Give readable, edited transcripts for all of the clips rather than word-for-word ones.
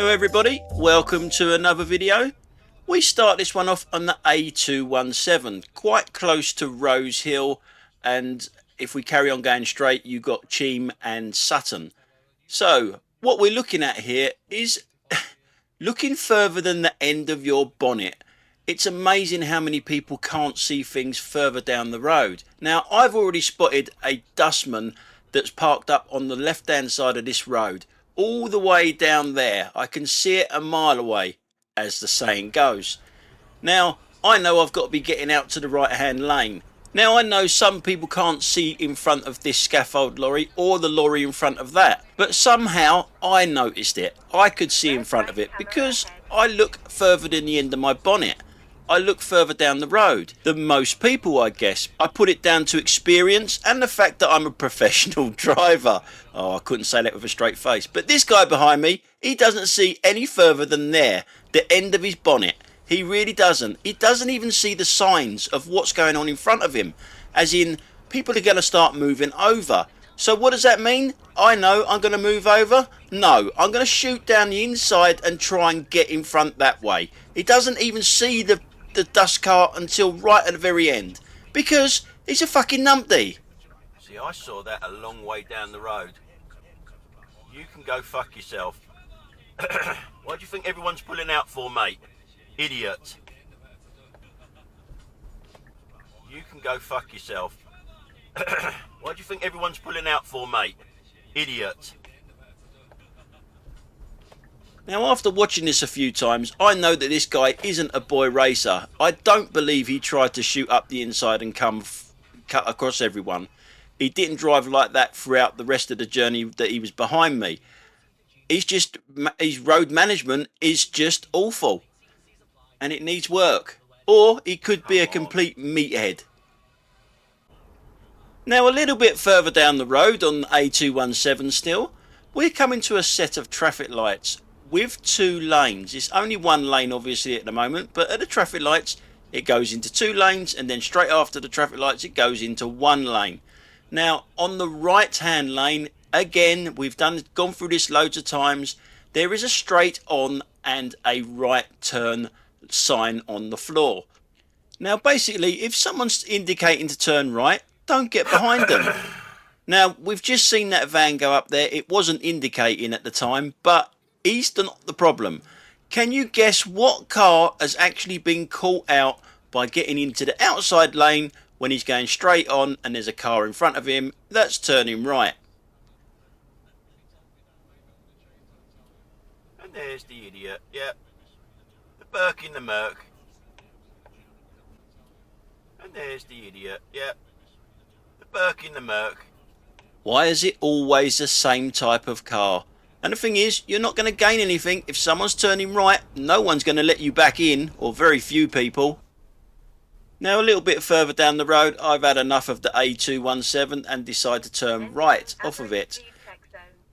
Hello everybody, welcome to another video. We start this one off on the A217, quite close to Rose Hill, and if we carry on going straight you've got Cheam and Sutton. So what we're looking at here is looking further than the end of your bonnet. It's amazing how many people can't see things further down the road. Now I've already spotted a dustman that's parked up on the left hand side of this road, all the way down there. I can see it a mile away, as the saying goes. Now I know I've got to be getting out to the right hand lane. Now I know some people can't see in front of this scaffold lorry or the lorry in front of that, but somehow I noticed it. I could see in front of it because I look further than the end of my bonnet. I look further down the road than most people, I guess. I put it down to experience and the fact that I'm a professional driver. Oh, I couldn't say that with a straight face. But this guy behind me, he doesn't see any further than there, the end of his bonnet. He really doesn't. He doesn't even see the signs of what's going on in front of him. As in, people are going to start moving over. So what does that mean? I know I'm going to move over? No, I'm going to shoot down the inside and try and get in front that way. He doesn't even see the dust cart until right at the very end. Because he's a fucking numpty. See, I saw that a long way down the road. You can go fuck yourself. What do you think everyone's pulling out for, mate? Idiot. You can go fuck yourself. What do you think everyone's pulling out for, mate? Idiot. Now after watching this a few times, I know that this guy isn't a boy racer. I don't believe he tried to shoot up the inside and cut across everyone. He didn't drive like that throughout the rest of the journey that he was behind me. His road management is just awful. And it needs work. Or he could be a complete meathead. Now a little bit further down the road on A217 still, we're coming to a set of traffic lights with two lanes. It's only one lane obviously at the moment, but at the traffic lights it goes into two lanes, and then straight after the traffic lights it goes into one lane. Now on the right hand lane, again, we've gone through this loads of times, there is a straight on and a right turn sign on the floor. Now basically, if someone's indicating to turn right, don't get behind them. Now we've just seen that van go up there. It wasn't indicating at the time, but he's not the problem. Can you guess what car has actually been caught out by getting into the outside lane when he's going straight on and there's a car in front of him that's turning right? And there's the idiot, yep. The Burke in the Merc. And there's the idiot, yep. The Burke in the Merc. Why is it always the same type of car? And the thing is, you're not going to gain anything. If someone's turning right, no one's going to let you back in, or very few people. Now a little bit further down the road, I've had enough of the A217 and decide to turn right off of it.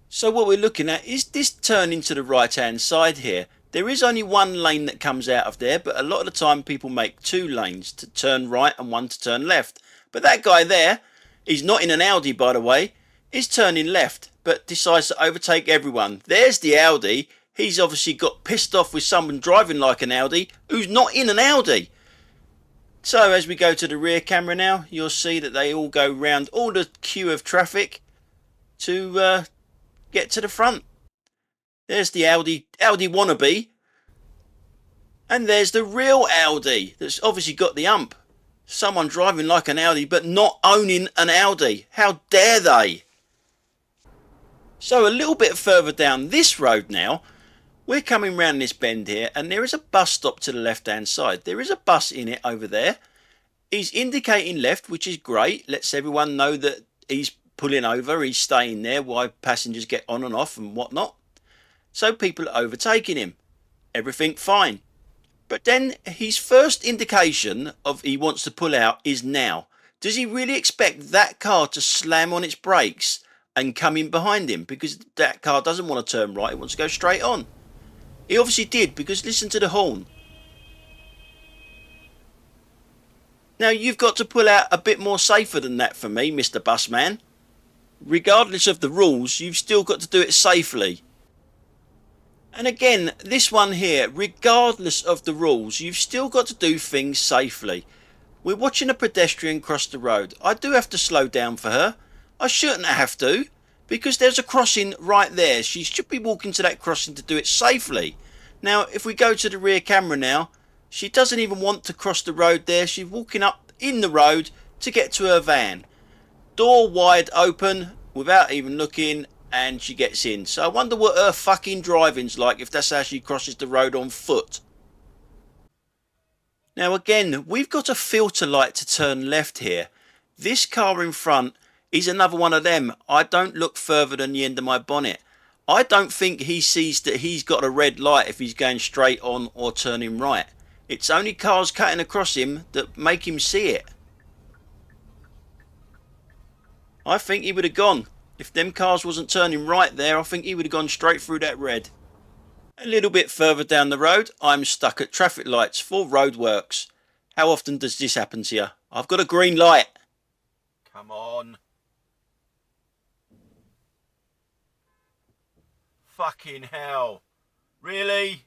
So what we're looking at is this turn into the right hand side here. There is only one lane that comes out of there, but a lot of the time people make two lanes, to turn right and one to turn left. But that guy there, he's not in an Audi by the way, is turning left, but decides to overtake everyone. There's the Audi. He's obviously got pissed off with someone driving like an Audi who's not in an Audi. So as we go to the rear camera now, you'll see that they all go round all the queue of traffic to get to the front. There's the Audi wannabe. And there's the real Audi that's obviously got the ump. Someone driving like an Audi but not owning an Audi. How dare they? So a little bit further down this road now, we're coming round this bend here, and there is a bus stop to the left hand side. There is a bus in it over there. He's indicating left, which is great. Lets everyone know that he's pulling over, he's staying there while passengers get on and off and whatnot. So people are overtaking him. Everything fine. But then his first indication of he wants to pull out is now. Does he really expect that car to slam on its brakes and come in behind him? Because that car doesn't want to turn right, it wants to go straight on. He obviously did, because listen to the horn. Now you've got to pull out a bit more safer than that for me, Mr. Busman. Regardless of the rules, you've still got to do it safely. And again, this one here, regardless of the rules, you've still got to do things safely. We're watching a pedestrian cross the road. I do have to slow down for her. I shouldn't have to, because there's a crossing right there. She should be walking to that crossing to do it safely. Now, if we go to the rear camera now, she doesn't even want to cross the road there. She's walking up in the road to get to her van. Door wide open without even looking, and she gets in. So I wonder what her fucking driving's like if that's how she crosses the road on foot. Now again, we've got a filter light to turn left here. This car in front is another one of them. I don't look further than the end of my bonnet. I don't think he sees that he's got a red light if he's going straight on or turning right. It's only cars cutting across him that make him see it. I think he would have gone. If them cars wasn't turning right there, I think he would have gone straight through that red. A little bit further down the road, I'm stuck at traffic lights for roadworks. How often does this happen to you? I've got a green light. Come on. Fucking hell. Really?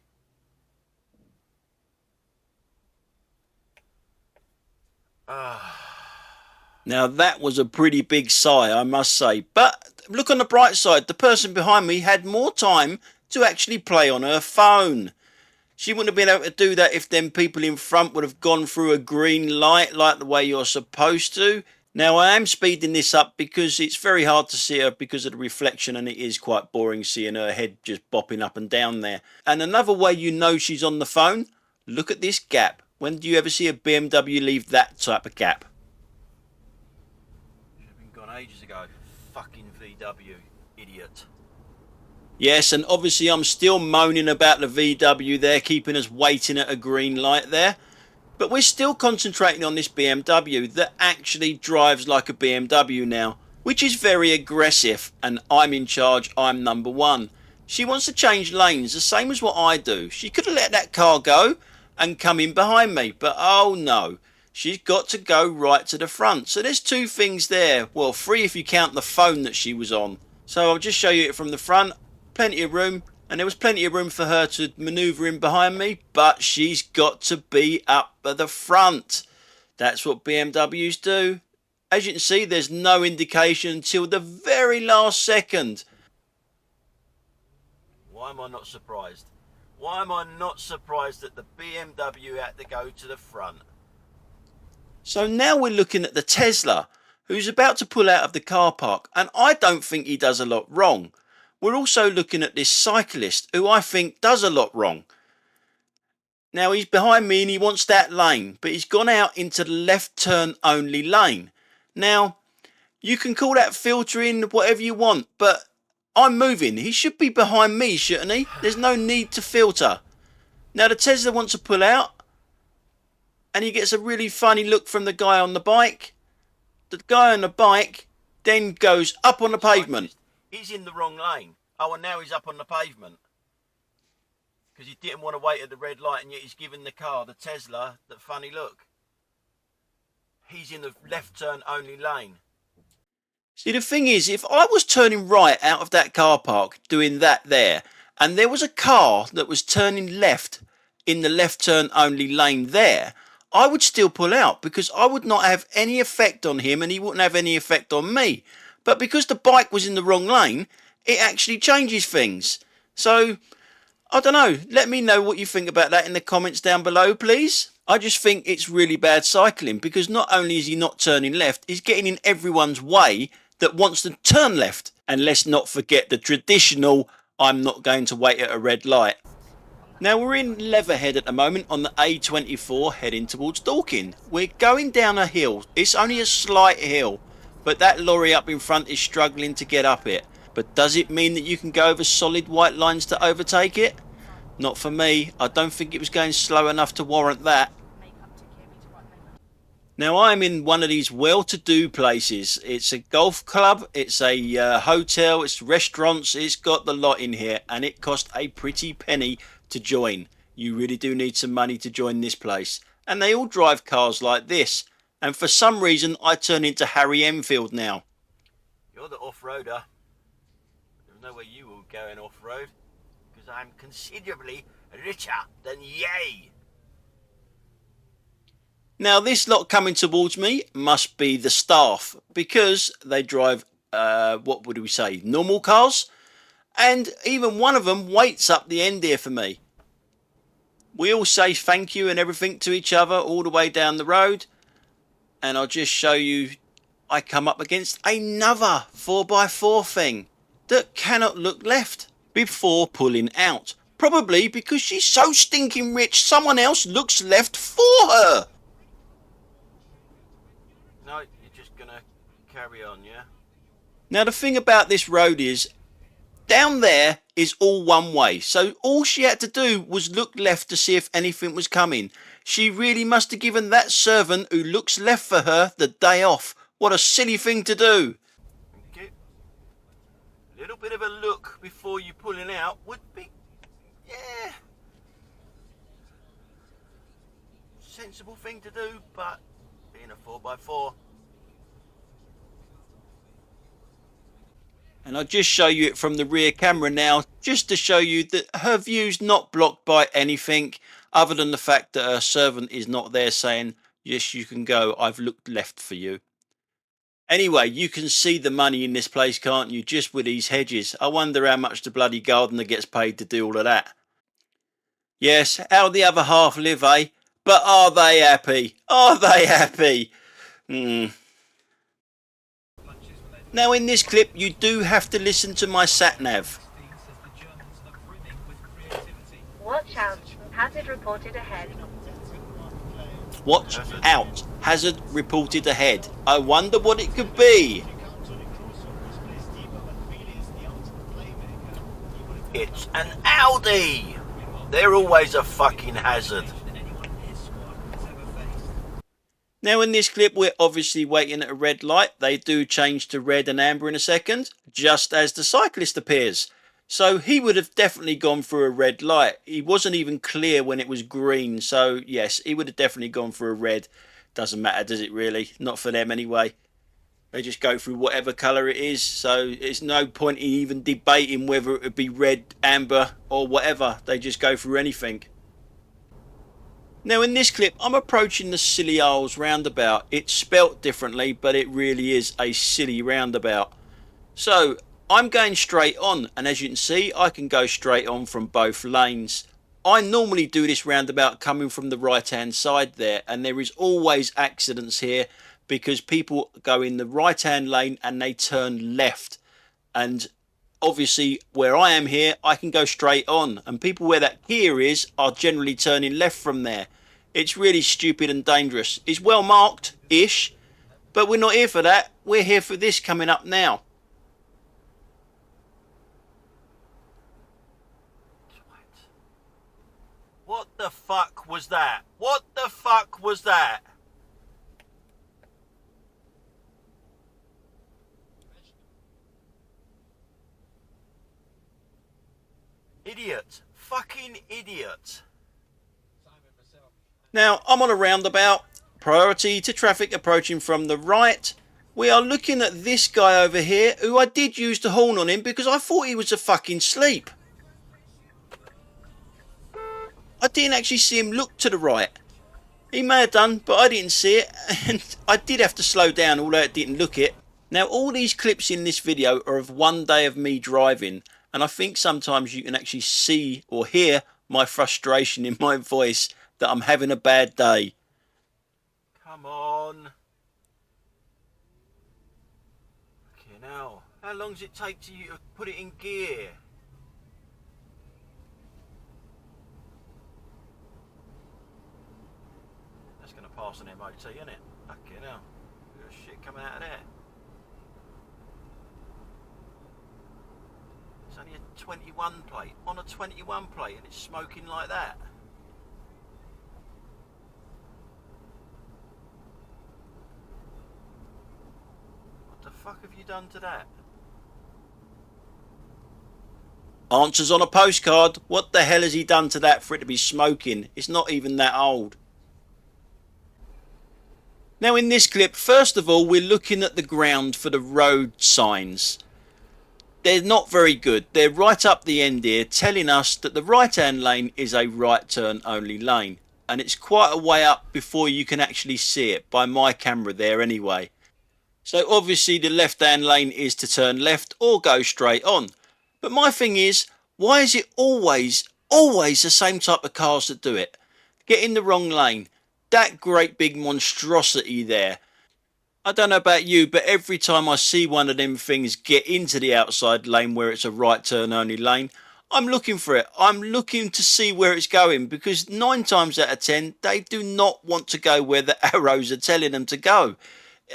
Now that was a pretty big sigh, I must say. But look on the bright side, the person behind me had more time to actually play on her phone. She wouldn't have been able to do that if them people in front would have gone through a green light like the way you're supposed to. Now I am speeding this up because it's very hard to see her because of the reflection, and it is quite boring seeing her head just bopping up and down there. And another way you know she's on the phone, look at this gap. When do you ever see a BMW leave that type of gap? Should have been gone ages ago. Fucking VW, idiot. Yes, and obviously I'm still moaning about the VW there, keeping us waiting at a green light there. But we're still concentrating on this BMW that actually drives like a BMW now, which is very aggressive, and I'm in charge, I'm number one. She wants to change lanes, the same as what I do. She could have let that car go and come in behind me, but oh no. She's got to go right to the front. So there's two things there. Well, three if you count the phone that she was on. So I'll just show you it from the front. Plenty of room, and there was plenty of room for her to manoeuvre in behind me, but she's got to be up at the front. That's what BMWs do. As you can see, there's no indication until the very last second. Why am I not surprised? Why am I not surprised that the BMW had to go to the front? So now we're looking at the Tesla, who's about to pull out of the car park, and I don't think he does a lot wrong. We're also looking at this cyclist, who I think does a lot wrong. Now he's behind me and he wants that lane, but he's gone out into the left turn only lane. Now, you can call that filtering, whatever you want, but I'm moving. He should be behind me, shouldn't he? There's no need to filter. Now the Tesla wants to pull out, and he gets a really funny look from the guy on the bike. The guy on the bike then goes up on the pavement. He's in the wrong lane. Oh, and now he's up on the pavement. Because he didn't want to wait at the red light, and yet he's giving the car, the Tesla, that funny look. He's in the left turn only lane. See, the thing is, if I was turning right out of that car park, doing that there, and there was a car that was turning left in the left turn only lane there, I would still pull out because I would not have any effect on him and he wouldn't have any effect on me. But because the bike was in the wrong lane, it actually changes things. So, I don't know. Let me know what you think about that in the comments down below, please. I just think it's really bad cycling because not only is he not turning left, he's getting in everyone's way that wants to turn left. And let's not forget the traditional, I'm not going to wait at a red light. Now we're in Leatherhead at the moment on the A24 heading towards Dorking. We're going down a hill. It's only a slight hill, but that lorry up in front is struggling to get up it. But does it mean that you can go over solid white lines to overtake it? Not for me. I don't think it was going slow enough to warrant that. Now I'm in one of these well-to-do places. It's a golf club, it's a hotel, it's restaurants, it's got the lot in here, and it cost a pretty penny to join. You really do need some money to join this place. And they all drive cars like this. And for some reason I turn into Harry Enfield now. You're the off-roader. There's no way you will go in off-road. because I'm considerably richer than ye. Now this lot coming towards me must be the staff, because they drive, what would we say, normal cars? And even one of them waits up the end here for me. We all say thank you and everything to each other all the way down the road. And I'll just show you, I come up against another 4x4 thing that cannot look left before pulling out. Probably because she's so stinking rich, someone else looks left for her. No, you're just gonna carry on, yeah? Now the thing about this road is, down there is all one way, so all she had to do was look left to see if anything was coming. She really must have given that servant who looks left for her the day off. What a silly thing to do. Okay. A little bit of a look before you pulling out would be, yeah, sensible thing to do, but being a 4x4. And I'll just show you it from the rear camera now, just to show you that her view's not blocked by anything other than the fact that her servant is not there saying, yes, you can go, I've looked left for you. Anyway, you can see the money in this place, can't you, just with these hedges. I wonder how much the bloody gardener gets paid to do all of that. Yes, how the other half live, eh? But are they happy? Are they happy? Now in this clip you do have to listen to my sat-nav. Watch out, hazard reported ahead. Watch out, hazard reported ahead. I wonder what it could be. It's an Audi! They're always a fucking hazard. Now in this clip we're obviously waiting at a red light. They do change to red and amber in a second, just as the cyclist appears. So he would have definitely gone through a red light. He wasn't even clear when it was green, so yes, he would have definitely gone through a red. Doesn't matter, does it really? Not for them anyway. They just go through whatever colour it is, so it's no point in even debating whether it would be red, amber or whatever. They just go through anything. Now in this clip I'm approaching the Scilly Isles roundabout. It's spelt differently, but it really is a silly roundabout. So I'm going straight on, and as you can see I can go straight on from both lanes. I normally do this roundabout coming from the right hand side there, and there is always accidents here because people go in the right hand lane and they turn left, and obviously where I am here I can go straight on, and people where that gear is are generally turning left from there. It's really stupid and dangerous. It's well marked ish, but we're not here for that. We're here for this coming up now. What the fuck was that? What the fuck was that? Idiot. Fucking idiot. Now I'm on a roundabout. Priority to traffic approaching from the right. We are looking at this guy over here who I did use to horn on him because I thought he was fucking asleep. I didn't actually see him look to the right. He may have done, but I didn't see it, and I did have to slow down, although it didn't look it. Now all these clips in this video are of one day of me driving, and I think sometimes you can actually see or hear my frustration in my voice that I'm having a bad day. Come on. Okay, now, how long does it take to you to put it in gear? That's going to pass an MOT, isn't it? Okay, now, there's shit coming out of there. It's only a 21 plate, on a 21 plate, and it's smoking like that. What the fuck have you done to that? Answers on a postcard. What the hell has he done to that for it to be smoking? It's not even that old. Now in this clip, first of all, we're looking at the ground for the road signs. they're not very good. They're right up the end here telling us that the right hand lane is a right turn only lane, and it's quite a way up before you can actually see it by my camera there anyway. So obviously the left hand lane is to turn left or go straight on. But my thing is, why is it always the same type of cars that do it? Get in the wrong lane. That great big monstrosity there. I don't know about you, but every time I see one of them things get into the outside lane where it's a right turn only lane, I'm looking for it. I'm looking to see where it's going, because 9 times out of 10 they do not want to go where the arrows are telling them to go.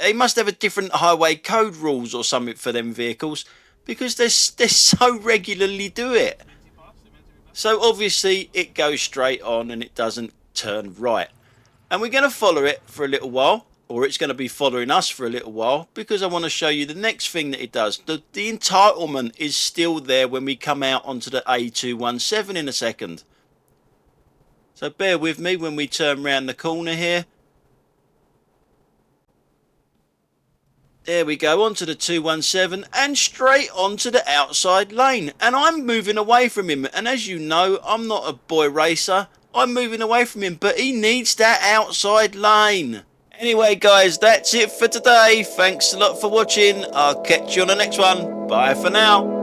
They must have a different highway code rules or something for them vehicles, because they so regularly do it. So obviously it goes straight on and it doesn't turn right. And we're going to follow it for a little while, or it's going to be following us for a little while, because I want to show you the next thing that it does. The entitlement is still there when we come out onto the A217 in a second. So bear with me when we turn round the corner here. There we go, onto the 217 and straight onto the outside lane. And I'm moving away from him. And as you know, I'm not a boy racer. I'm moving away from him, but he needs that outside lane. Anyway guys, that's it for today. Thanks a lot for watching. I'll catch you on the next one. Bye for now.